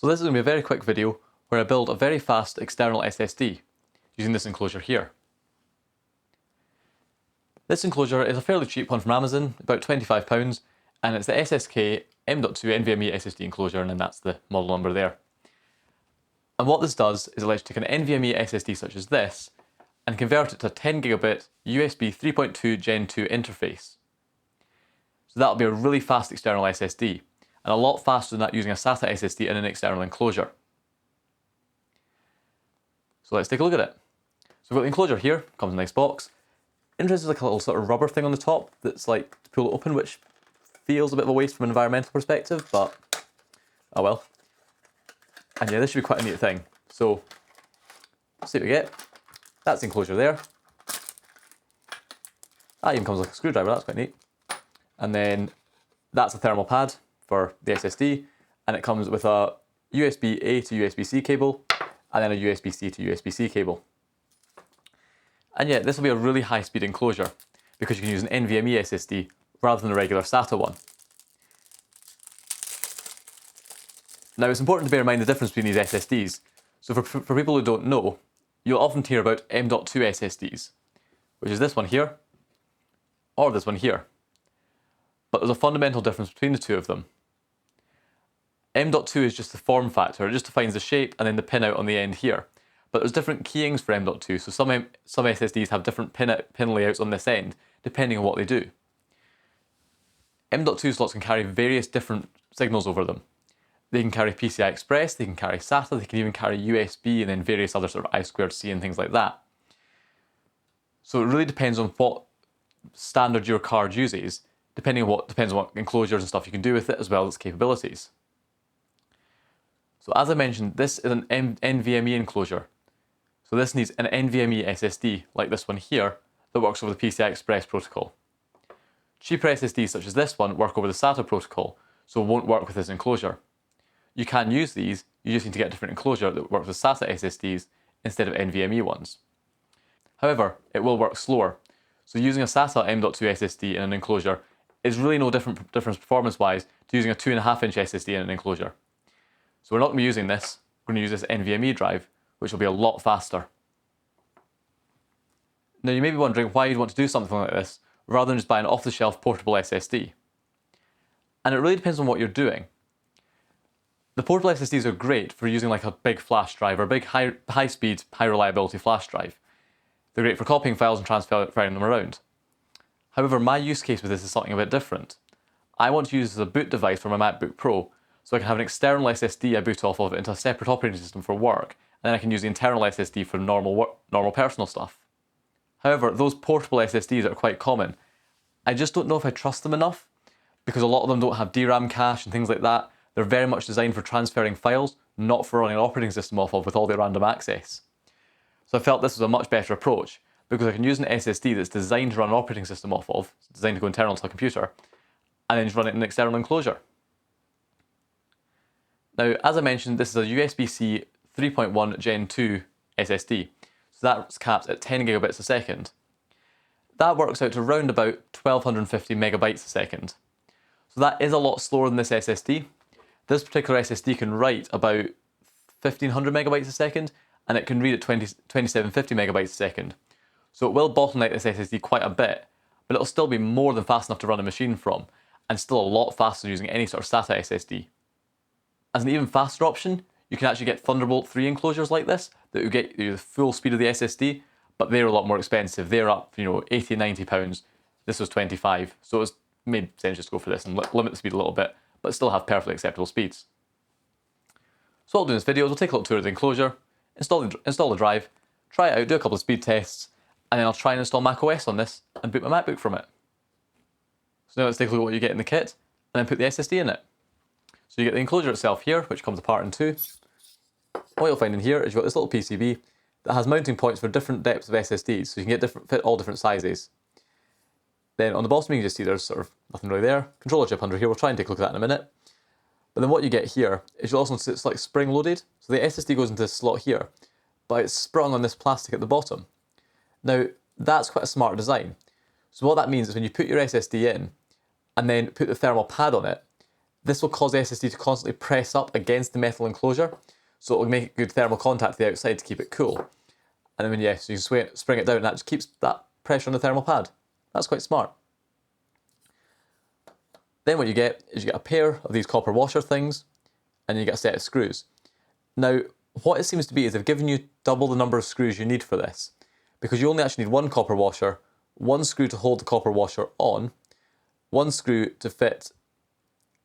So this is going to be a very quick video where I build a very fast external SSD using this enclosure here. This enclosure is a fairly cheap one from Amazon, about £25, and it's the SSK M.2 NVMe SSD enclosure, and then that's the model number there. And what this does is it lets you take an NVMe SSD such as this and convert it to a 10 gigabit USB 3.2 Gen 2 interface. So that'll be a really fast external SSD, and a lot faster than that using a SATA SSD in an external enclosure. So let's take a look at it. So we've got the enclosure here, comes in a nice box. Interesting, like a little sort of rubber thing on the top that's like to pull it open, which feels a bit of a waste from an environmental perspective, but oh well. And yeah, this should be quite a neat thing. So let's see what we get. That's the enclosure there. That even comes with a screwdriver, that's quite neat. And then that's a thermal pad for the SSD, and it comes with a USB-A to USB-C cable, and then a USB-C to USB-C cable. And yeah, this will be a really high-speed enclosure because you can use an NVMe SSD rather than a regular SATA one. Now, it's important to bear in mind the difference between these SSDs. So for people who don't know, you'll often hear about M.2 SSDs, which is this one here, or this one here. But there's a fundamental difference between the two of them. M.2 is just the form factor, it just defines the shape and then the pin out on the end here. But there's different keyings for M.2, so some SSDs have different pin layouts on this end, depending on what they do. M.2 slots can carry various different signals over them. They can carry PCI-Express, they can carry SATA, they can even carry USB and then various other sort of I2C and things like that. So it really depends on what standard your card uses, depends on what enclosures and stuff you can do with it, as well as capabilities. So as I mentioned, this is an NVMe enclosure. So this needs an NVMe SSD, like this one here, that works over the PCI-Express protocol. Cheaper SSDs such as this one work over the SATA protocol, so won't work with this enclosure. You can use these, you just need to get a different enclosure that works with SATA SSDs instead of NVMe ones. However, it will work slower, so using a SATA M.2 SSD in an enclosure is really no difference performance-wise to using a 2.5-inch SSD in an enclosure. So we're not going to be using this, we're going to use this NVMe drive, which will be a lot faster. Now you may be wondering why you'd want to do something like this, rather than just buy an off-the-shelf portable SSD. And it really depends on what you're doing. The portable SSDs are great for using like a big flash drive, or a big high-speed, high-reliability flash drive. They're great for copying files and transferring them around. However, my use case with this is something a bit different. I want to use this as a boot device for my MacBook Pro, so I can have an external SSD I boot off of into a separate operating system for work, and then I can use the internal SSD for normal personal stuff. However, those portable SSDs are quite common. I just don't know if I trust them enough, because a lot of them don't have DRAM cache and things like that. They're very much designed for transferring files, not for running an operating system off of with all the random access. So I felt this was a much better approach, because I can use an SSD that's designed to run an operating system off of, it's designed to go internal to a computer, and then just run it in an external enclosure. Now, as I mentioned, this is a USB-C 3.1 Gen 2 SSD, so that's capped at 10 gigabits a second. That works out to around about 1250 megabytes a second. So that is a lot slower than this SSD. This particular SSD can write about 1500 megabytes a second, and it can read at 2750 megabytes a second. So it will bottleneck this SSD quite a bit, but it'll still be more than fast enough to run a machine from, and still a lot faster using any sort of SATA SSD. As an even faster option, you can actually get Thunderbolt 3 enclosures like this that will get you the full speed of the SSD, but they're a lot more expensive. They're up, £80, £90. This was 25, so it was made sense just to go for this and limit the speed a little bit, but still have perfectly acceptable speeds. So what I'll do in this video is we'll take a little tour of the enclosure, install the drive, try it out, do a couple of speed tests, and then I'll try and install macOS on this and boot my MacBook from it. So now let's take a look at what you get in the kit, and then put the SSD in it. So you get the enclosure itself here, which comes apart in two. What you'll find in here is you've got this little PCB that has mounting points for different depths of SSDs, so you can fit all different sizes. Then on the bottom you can just see there's sort of nothing really there. Controller chip under here, we'll try and take a look at that in a minute. But then what you get here is you'll also see it's like spring loaded, so the SSD goes into this slot here, but it's sprung on this plastic at the bottom. Now that's quite a smart design. So what that means is when you put your SSD in, and then put the thermal pad on it, This will cause the SSD to constantly press up against the metal enclosure, so it will make good thermal contact to the outside to keep it cool. And then you spring it down and that just keeps that pressure on the thermal pad. That's quite smart. Then what you get is you get a pair of these copper washer things, and you get a set of screws. Now, what it seems to be is they've given you double the number of screws you need for this, because you only actually need one copper washer, one screw to hold the copper washer on, one screw to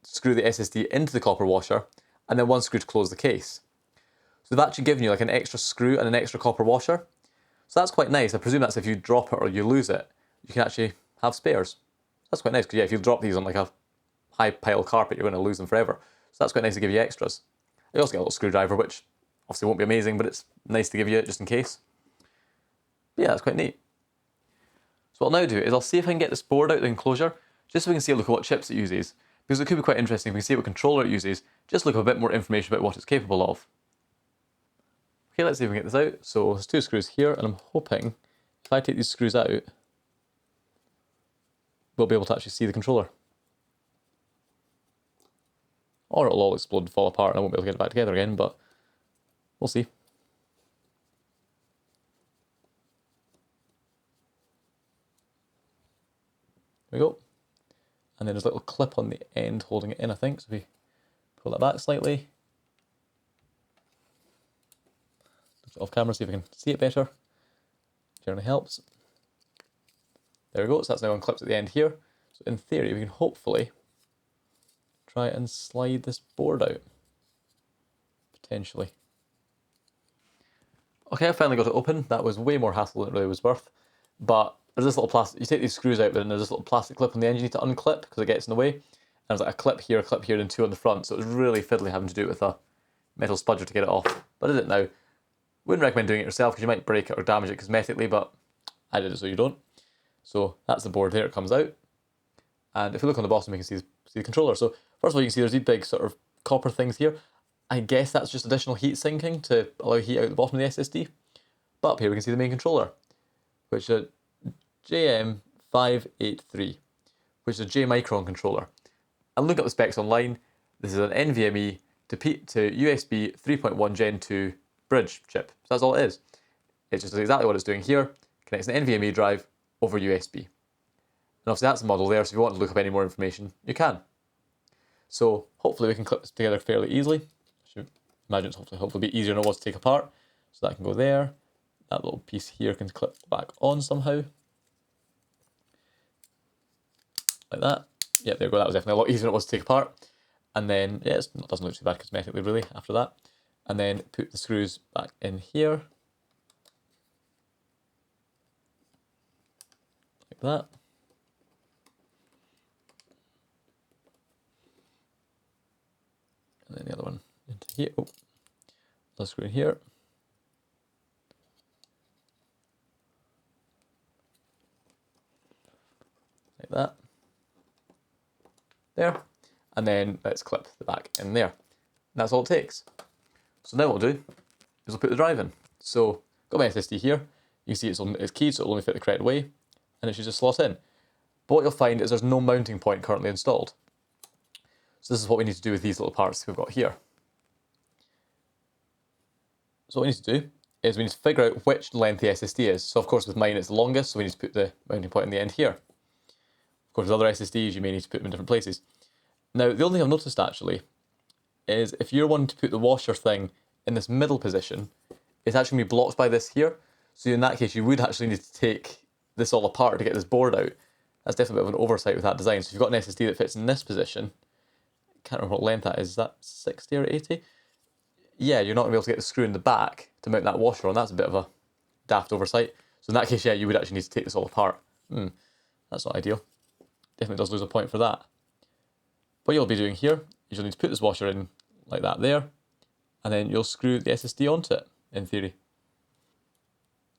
screw the SSD into the copper washer, and then one screw to close the case. So they've actually given you like an extra screw and an extra copper washer. So that's quite nice. I presume that's if you drop it or you lose it, you can actually have spares. That's quite nice, because yeah, if you drop these on like a high pile carpet, you're going to lose them forever. So that's quite nice to give you extras. You also get a little screwdriver, which obviously won't be amazing, but it's nice to give you it just in case. But yeah, that's quite neat. So what I'll now do is I'll see if I can get this board out of the enclosure, just so we can see a look at what chips it uses. Because it could be quite interesting if we can see what controller it uses, just look at a bit more information about what it's capable of. Okay, let's see if we can get this out. So there's two screws here, and I'm hoping if I take these screws out, we'll be able to actually see the controller. Or it'll all explode and fall apart and I won't be able to get it back together again, but we'll see. There we go. And then there's a little clip on the end holding it in, I think. So if we pull that back slightly. Look it off camera, see if we can see it better. Generally helps. There we go, so that's now unclipped at the end here. So in theory, we can hopefully try and slide this board out. Potentially. Okay, I finally got it open. That was way more hassle than it really was worth. But there's this little plastic, you take these screws out, but then there's this little plastic clip on the end you need to unclip because it gets in the way. And there's like a clip here, and two on the front. So it was really fiddly having to do it with a metal spudger to get it off. But I did it now. Wouldn't recommend doing it yourself because you might break it or damage it cosmetically, but I did it so you don't. So that's the board there, it comes out. And if we look on the bottom, we can see the controller. So first of all, you can see there's these big sort of copper things here. I guess that's just additional heat sinking to allow heat out the bottom of the SSD. But up here we can see the main controller, which is a JM583, which is a J-Micron controller. And look at the specs online. This is an NVMe to USB 3.1 Gen 2 bridge chip. So that's all it is. It's just exactly what it's doing here. Connects an NVMe drive over USB. And obviously that's the model there, so if you want to look up any more information, you can. So hopefully we can clip this together fairly easily. I should imagine it's hopefully be easier than it was to take apart. So that can go there. That little piece here can clip back on somehow. Like that. Yeah, there we go. That was definitely a lot easier than it was to take apart. And then, yeah, it doesn't look too bad cosmetically really after that. And then put the screws back in here. Like that. And then the other one into here. Oh, another screw in here. Like that. There. And then let's clip the back in there. That's all it takes. So now what we'll do is we'll put the drive in. So got my SSD here. You can see it's keyed, so it'll only fit the correct way, and it should just slot in. But what you'll find is there's no mounting point currently installed. So this is what we need to do with these little parts we've got here. So what we need to do is we need to figure out which length the SSD is. So of course with mine it's the longest, so we need to put the mounting point in the end here. Of course with other SSDs you may need to put them in different places. Now the only thing I've noticed actually is if you're wanting to put the washer thing in this middle position, it's actually going to be blocked by this here. So in that case you would actually need to take this all apart to get this board out. That's definitely a bit of an oversight with that design. So if you've got an SSD that fits in this position, I can't remember what length that is that 60 or 80? Yeah, you're not going to be able to get the screw in the back to mount that washer on. That's a bit of a daft oversight. So in that case, yeah, you would actually need to take this all apart. That's not ideal. Definitely does lose a point for that. What you'll be doing here is you'll need to put this washer in like that there, and then you'll screw the SSD onto it, in theory.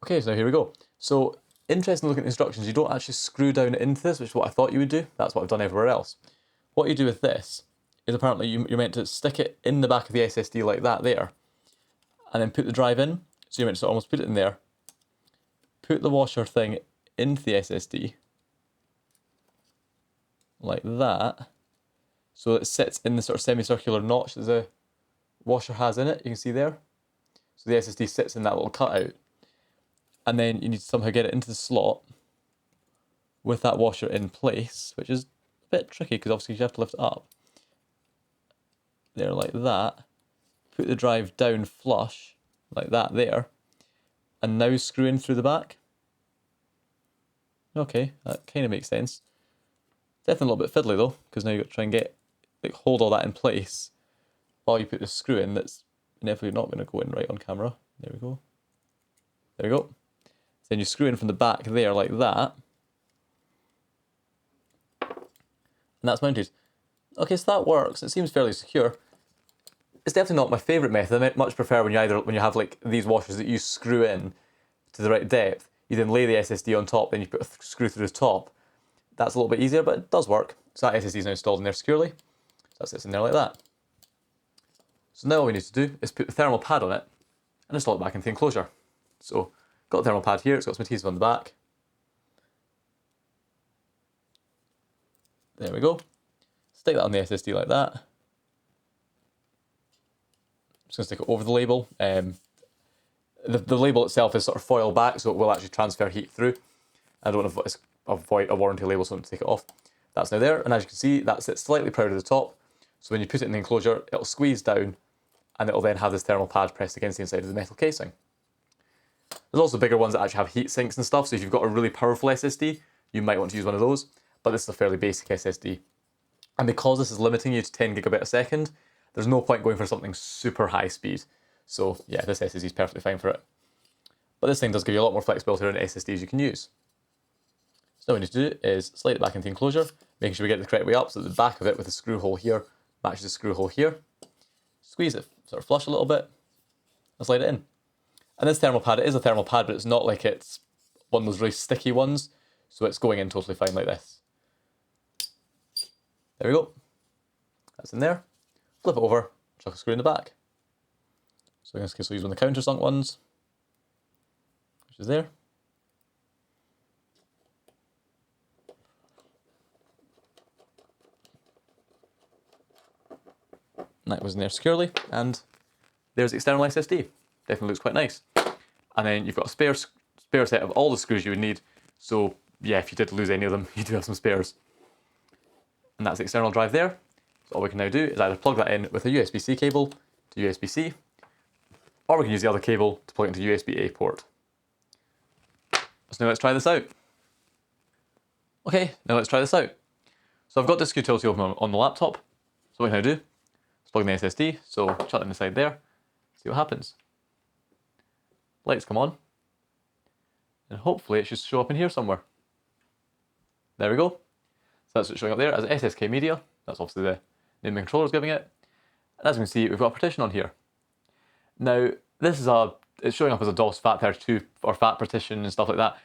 Okay, so now here we go. So, interesting looking at the instructions, you don't actually screw down into this, which is what I thought you would do. That's what I've done everywhere else. What you do with this is apparently you're meant to stick it in the back of the SSD like that there, and then put the drive in. So you're meant to almost put it in there, put the washer thing into the SSD, like that, So it sits in the sort of semicircular notch that the washer has in it, you can see there. So the SSD sits in that little cutout. And then you need to somehow get it into the slot with that washer in place, which is a bit tricky because obviously you have to lift it up. There, like that. Put the drive down flush, like that there. And now screw in through the back. Okay, that kind of makes sense. Definitely a little bit fiddly though, because now you've got to try and hold all that in place while you put the screw in that's inevitably not going to go in right on camera. There we go. There we go. So then you screw in from the back there like that. And that's mounted. Okay, so that works. It seems fairly secure. It's definitely not my favourite method. I much prefer when you have like these washers that you screw in to the right depth. You then lay the SSD on top, then you put a screw through the top. That's a little bit easier, but it does work. So that SSD is now installed in there securely. So that sits in there like that. So now all we need to do is put the thermal pad on it and install it back into the enclosure. So got the thermal pad here, it's got some adhesive on the back. There we go. Stick that on the SSD like that. I'm just going to stick it over the label. The label itself is sort of foil back, so it will actually transfer heat through. I don't want to avoid a warranty label, so I'm going to take it off. That's now there, and as you can see, that sits slightly proud at the top. So when you put it in the enclosure, it'll squeeze down, and it'll then have this thermal pad pressed against the inside of the metal casing. There's also bigger ones that actually have heat sinks and stuff, so if you've got a really powerful SSD, you might want to use one of those, but this is a fairly basic SSD. And because this is limiting you to 10 gigabit a second, there's no point going for something super high speed. So yeah, this SSD is perfectly fine for it. But this thing does give you a lot more flexibility around SSDs you can use. So what we need to do is slide it back into the enclosure, making sure we get it the correct way up so that the back of it with the screw hole here matches the screw hole here. Squeeze it sort of flush a little bit and slide it in. And this thermal pad, it is a thermal pad, but it's not like it's one of those really sticky ones, so it's going in totally fine like this. There we go. That's in there. Flip it over, chuck a screw in the back. So in this case we'll use one of the countersunk ones, which is there. And that goes in there securely, and there's the external SSD. Definitely looks quite nice. And then you've got a spare set of all the screws you would need. So yeah, if you did lose any of them, you do have some spares. And that's the external drive there. So all we can now do is either plug that in with a USB-C cable to USB-C, or we can use the other cable to plug it into USB-A port. So now let's try this out. Okay, now let's try this out. So I've got Disk Utility open on the laptop. So what can I do? Let's plug in the SSD, so chuck it in the side there, see what happens. Lights come on, and hopefully it should show up in here somewhere. There we go. So that's what's showing up there as SSK media. That's obviously the name the controller's giving it. And as you can see, we've got a partition on here. Now, this is it's showing up as a DOS FAT32 or FAT partition and stuff like that.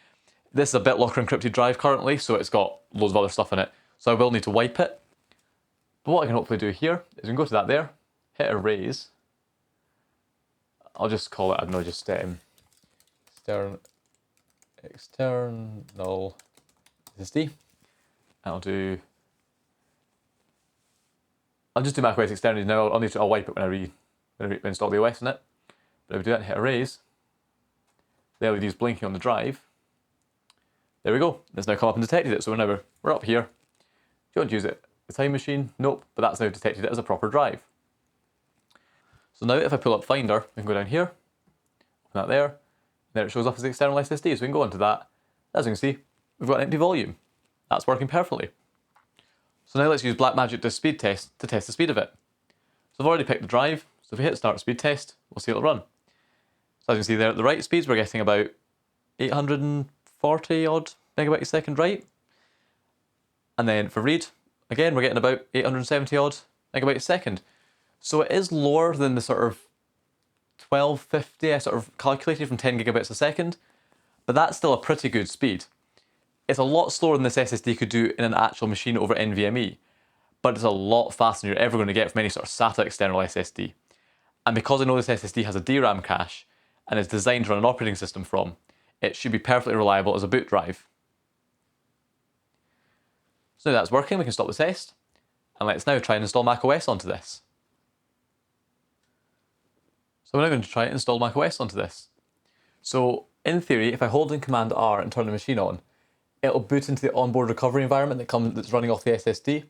This is a BitLocker encrypted drive currently, so it's got loads of other stuff in it. So I will need to wipe it. But what I can hopefully do here is we can go to that there, hit erase. I'll just call it, I don't know, just external SSD. I'll just do macOS externally now. I'll wipe it when I reinstall the OS in it. But if we do that and hit erase, the LED's blinking on the drive. There we go. It's now come up and detected it. So whenever we're up here, do you want to use it? The time machine? Nope. But that's now detected it as a proper drive. So now if I pull up Finder, we can go down here, open that there, and there it shows up as the external SSD. So we can go into that. As you can see, we've got an empty volume. That's working perfectly. So now let's use Blackmagic Disk Speed Test to test the speed of it. So I've already picked the drive, so if we hit Start Speed Test, we'll see it'll run. So as you can see there at the write speeds, we're getting about 840 odd megabytes a second write. And then for read, again, we're getting about 870 odd megabytes a second. So it is lower than the sort of 1250 I sort of calculated from 10 gigabits a second, but that's still a pretty good speed. It's a lot slower than this SSD could do in an actual machine over NVMe, but it's a lot faster than you're ever going to get from any sort of SATA external SSD. And because I know this SSD has a DRAM cache and is designed to run an operating system from, it should be perfectly reliable as a boot drive. So now that's working, we can stop the test. And let's now try and install macOS onto this. So we're now going to try and install macOS onto this. So in theory, if I hold in Command R and turn the machine on, it'll boot into the onboard recovery environment that's running off the SSD.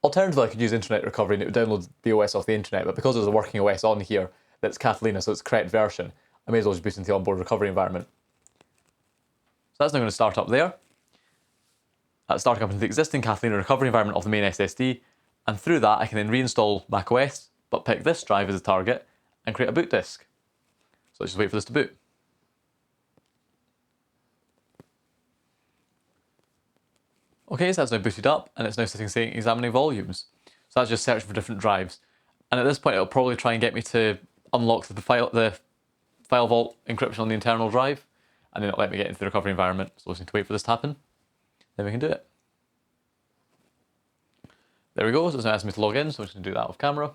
Alternatively, I could use internet recovery and it would download the OS off the internet, but because there's a working OS on here that's Catalina, so it's the correct version, I may as well just boot into the onboard recovery environment. So that's now going to start up there. That's starting up into the existing Catalina recovery environment of the main SSD, and through that I can then reinstall macOS, but pick this drive as a target and create a boot disk. So let's just wait for this to boot. Okay, so that's now booted up, and it's now sitting saying examining volumes. So that's just searching for different drives. And at this point, it'll probably try and get me to unlock the file vault encryption on the internal drive, and then it'll let me get into the recovery environment. So we'll just need to wait for this to happen. Then we can do it. There we go, so it's now asking me to log in, so I'm just going to do that off camera.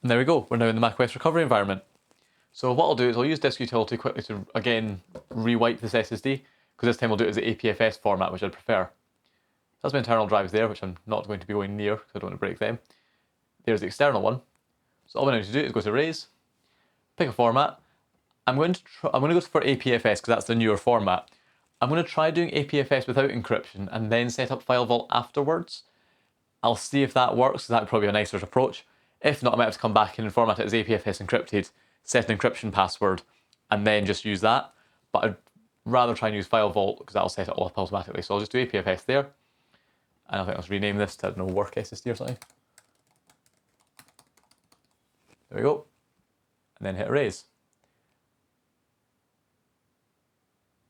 And there we go, we're now in the macOS recovery environment. So what I'll do is I'll use disk utility quickly to, again, rewipe this SSD, because this time we'll do it as the APFS format, which I'd prefer. That's my internal drives there, which I'm not going to be going near, because I don't want to break them. There's the external one. So all we need to do is go to Erase, pick a format. I'm going to go for APFS, because that's the newer format. I'm going to try doing APFS without encryption, and then set up File Vault afterwards. I'll see if that works, because that would probably be a nicer approach. If not, I might have to come back in and format it as APFS encrypted, set an encryption password, and then just use that. But I'd rather try and use File Vault, because that'll set it all up automatically. So I'll just do APFS there. And I think I'll just rename this to, I don't know, Work SSD or something. There we go. And then hit Erase.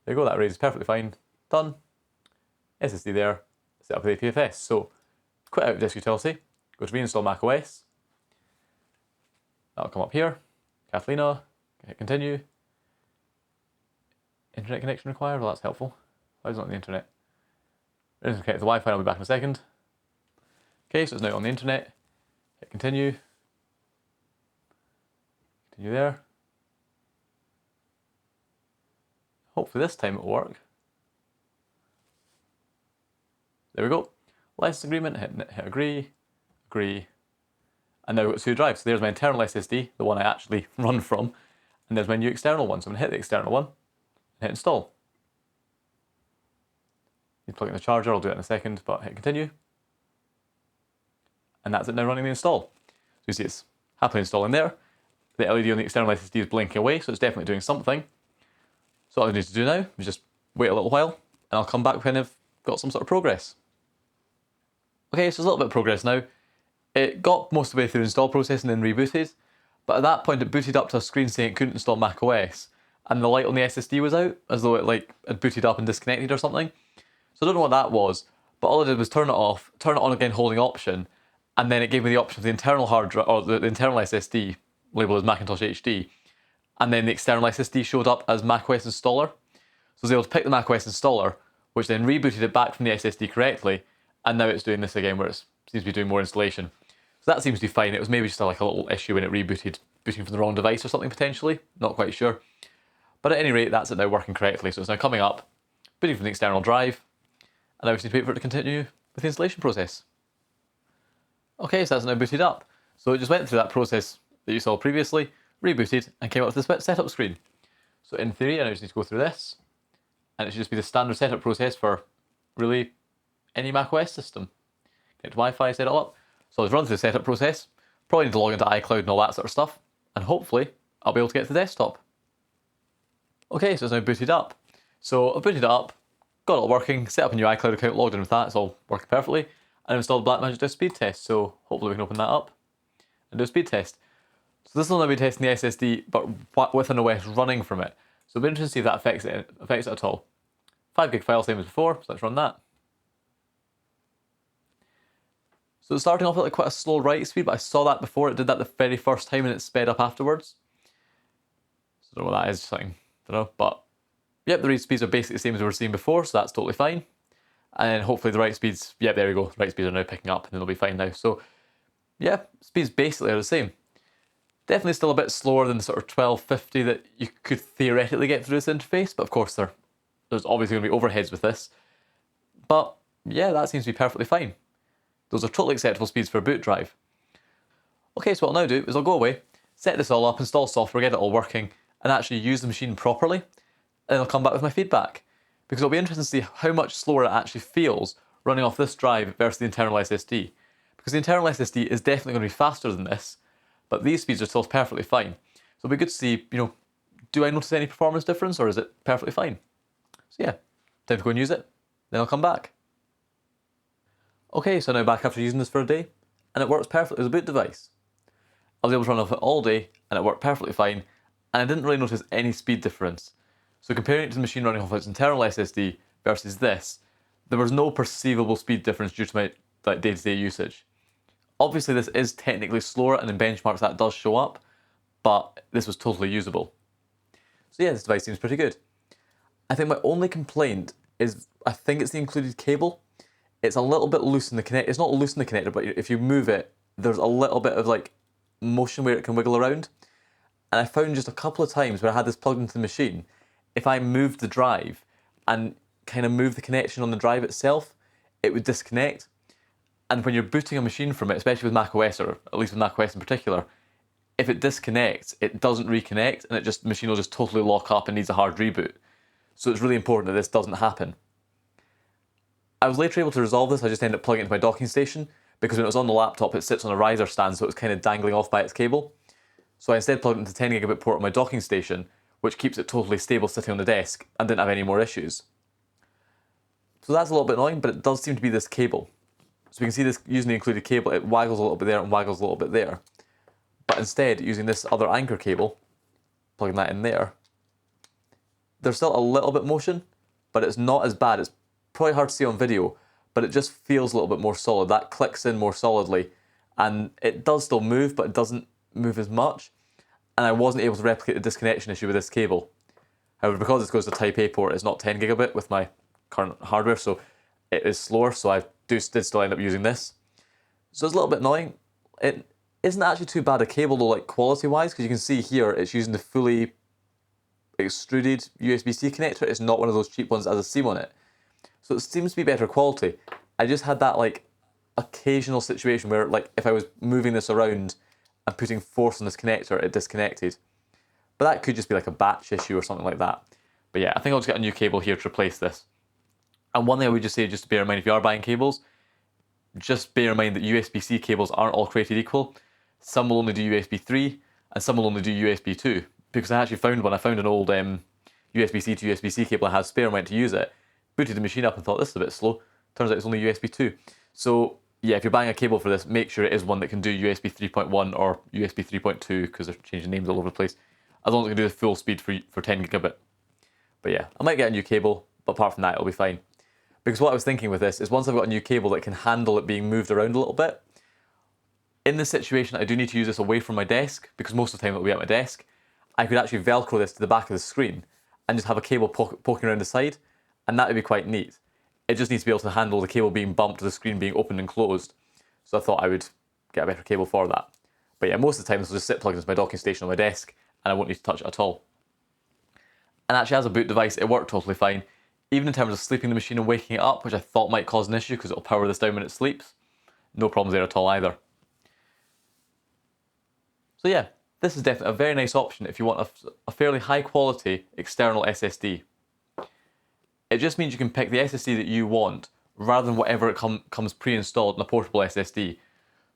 There you go, that erase is perfectly fine. Done. SSD there, set up with APFS. So quit out of disk utility, go to reinstall macOS. That'll come up here. Catalina, hit continue. Internet connection required, well that's helpful. Why is it not on the internet? We're going to connect to the Wi-Fi, I'll be back in a second. Okay, so it's now on the internet. Hit continue. Continue there. Hopefully this time it'll work. There we go. License agreement, hit agree, agree. And now we've got two drives. So there's my internal SSD, the one I actually run from, and there's my new external one. So I'm going to hit the external one and hit install. Need to plug in the charger, I'll do it in a second, but hit continue. And that's it now running the install. So you see it's happily installing there. The LED on the external SSD is blinking away, so it's definitely doing something. So all I need to do now is just wait a little while, and I'll come back when I've got some sort of progress. Okay, so there's a little bit of progress now. It got most of the way through the install process and then rebooted, but at that point it booted up to a screen saying it couldn't install macOS, and the light on the SSD was out, as though it had booted up and disconnected or something. So I don't know what that was, but all I did was turn it off, turn it on again holding Option, and then it gave me the option of the internal hard drive, or the internal SSD labeled as Macintosh HD, and then the external SSD showed up as macOS Installer. So I was able to pick the macOS Installer, which then rebooted it back from the SSD correctly, and now it's doing this again where it seems to be doing more installation. So that seems to be fine. It was maybe just like a little issue when it rebooted, booting from the wrong device or something potentially, not quite sure. But at any rate, that's it now working correctly. So it's now coming up, booting from the external drive, and now we just need to wait for it to continue with the installation process. Okay, so that's now booted up. So it just went through that process that you saw previously, rebooted, and came up with this setup screen. So in theory, I now just need to go through this, and it should just be the standard setup process for really any macOS system. Connect to Wi-Fi, set it up. So I'll just run through the setup process, probably need to log into iCloud and all that sort of stuff, and hopefully I'll be able to get to the desktop. Okay, so it's now booted up. So I've booted it up, got it all working, set up a new iCloud account, logged in with that, it's all working perfectly, and installed Blackmagic Disk speed test, so hopefully we can open that up and do a speed test. So this will now be testing the SSD, but with an OS running from it. So it'll be interesting to see if that affects it at all. 5 gig file, same as before, so let's run that. So it's starting off at quite a slow write speed, but I saw that before. It did that the very first time and it sped up afterwards. So I don't know what that is, something, I don't know. But yep, the read speeds are basically the same as we were seeing before, so that's totally fine. And then hopefully the write speeds, yeah, there we go. The write speeds are now picking up and it'll be fine now. So yeah, speeds basically are the same. Definitely still a bit slower than the sort of 1250 that you could theoretically get through this interface, but of course there's obviously going to be overheads with this. But yeah, that seems to be perfectly fine. Those are totally acceptable speeds for a boot drive. Okay, so what I'll now do is I'll go away, set this all up, install software, get it all working, and actually use the machine properly, and then I'll come back with my feedback. Because it'll be interesting to see how much slower it actually feels running off this drive versus the internal SSD. Because the internal SSD is definitely going to be faster than this, but these speeds are still perfectly fine. So it'll be good to see, do I notice any performance difference, or is it perfectly fine? So yeah, time to go and use it, then I'll come back. Okay, so now back after using this for a day, and it works perfectly as a boot device. I was able to run off it all day, and it worked perfectly fine, and I didn't really notice any speed difference. So comparing it to the machine running off its internal SSD versus this, there was no perceivable speed difference due to my day-to-day usage. Obviously this is technically slower, and in benchmarks that does show up, but this was totally usable. So yeah, this device seems pretty good. I think my only complaint is, I think it's the included cable. It's a little bit loose in the connector. It's not loose in the connector, but if you move it, there's a little bit of motion where it can wiggle around. And I found just a couple of times where I had this plugged into the machine, if I moved the drive and kind of moved the connection on the drive itself, it would disconnect. And when you're booting a machine from it, especially with macOS, or at least with macOS in particular, if it disconnects, it doesn't reconnect, and the machine will just totally lock up and needs a hard reboot. So it's really important that this doesn't happen. I was later able to resolve this. I just ended up plugging it into my docking station, because when it was on the laptop it sits on a riser stand, so it was kind of dangling off by its cable. So I instead plugged it into the 10 gigabit port on my docking station, which keeps it totally stable sitting on the desk, and didn't have any more issues. So that's a little bit annoying, but it does seem to be this cable. So we can see this using the included cable, it waggles a little bit there and waggles a little bit there. But instead, using this other anchor cable, plugging that in there, there's still a little bit motion, but it's not as bad. It's probably hard to see on video, but it just feels a little bit more solid. That clicks in more solidly, and it does still move, but it doesn't move as much. And I wasn't able to replicate the disconnection issue with this cable. However, because this goes to Type A port, it's not 10 gigabit with my current hardware, so it is slower, so I did still end up using this. So it's a little bit annoying. It isn't actually too bad a cable though, quality-wise, because you can see here it's using the fully extruded USB-C connector. It's not one of those cheap ones that has a seam on it. So it seems to be better quality. I just had that occasional situation where if I was moving this around and putting force on this connector, it disconnected. But that could just be a batch issue or something like that. But yeah, I think I'll just get a new cable here to replace this. And one thing I would just say, just to bear in mind if you are buying cables, just bear in mind that USB-C cables aren't all created equal. Some will only do USB 3 and some will only do USB 2. Because I actually found one, I found an old USB-C to USB-C cable I had spare and went to use it. Booted the machine up and thought, this is a bit slow. Turns out it's only USB 2. So yeah, if you're buying a cable for this, make sure it is one that can do USB 3.1 or USB 3.2, because they're changing names all over the place. As long as it can do the full speed for 10 gigabit. But yeah, I might get a new cable, but apart from that, it'll be fine. Because what I was thinking with this is once I've got a new cable that can handle it being moved around a little bit, in this situation I do need to use this away from my desk, because most of the time it'll be at my desk. I could actually Velcro this to the back of the screen and just have a cable poking around the side, and that would be quite neat. It just needs to be able to handle the cable being bumped to the screen being opened and closed. So I thought I would get a better cable for that. But yeah, most of the time this will just sit plugged into my docking station on my desk, and I won't need to touch it at all. And actually, as a boot device, it worked totally fine. Even in terms of sleeping the machine and waking it up, which I thought might cause an issue because it'll power this down when it sleeps, no problems there at all either. So yeah, this is definitely a very nice option if you want a fairly high quality external SSD. It just means you can pick the SSD that you want rather than whatever comes pre-installed in a portable SSD.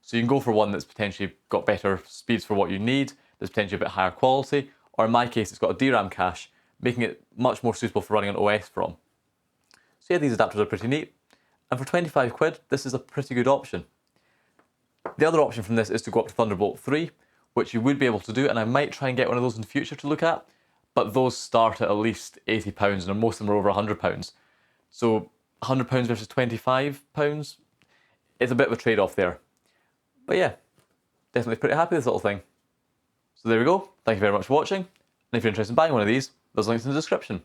So you can go for one that's potentially got better speeds for what you need, that's potentially a bit higher quality, or in my case it's got a DRAM cache, making it much more suitable for running an OS from. So yeah, these adapters are pretty neat, and for 25 quid, this is a pretty good option. The other option from this is to go up to Thunderbolt 3, which you would be able to do, and I might try and get one of those in the future to look at, but those start at least £80, and most of them are over £100. So £100 versus £25, it's a bit of a trade-off there. But yeah, definitely pretty happy with this little thing. So there we go, thank you very much for watching, and if you're interested in buying one of these, there's links in the description.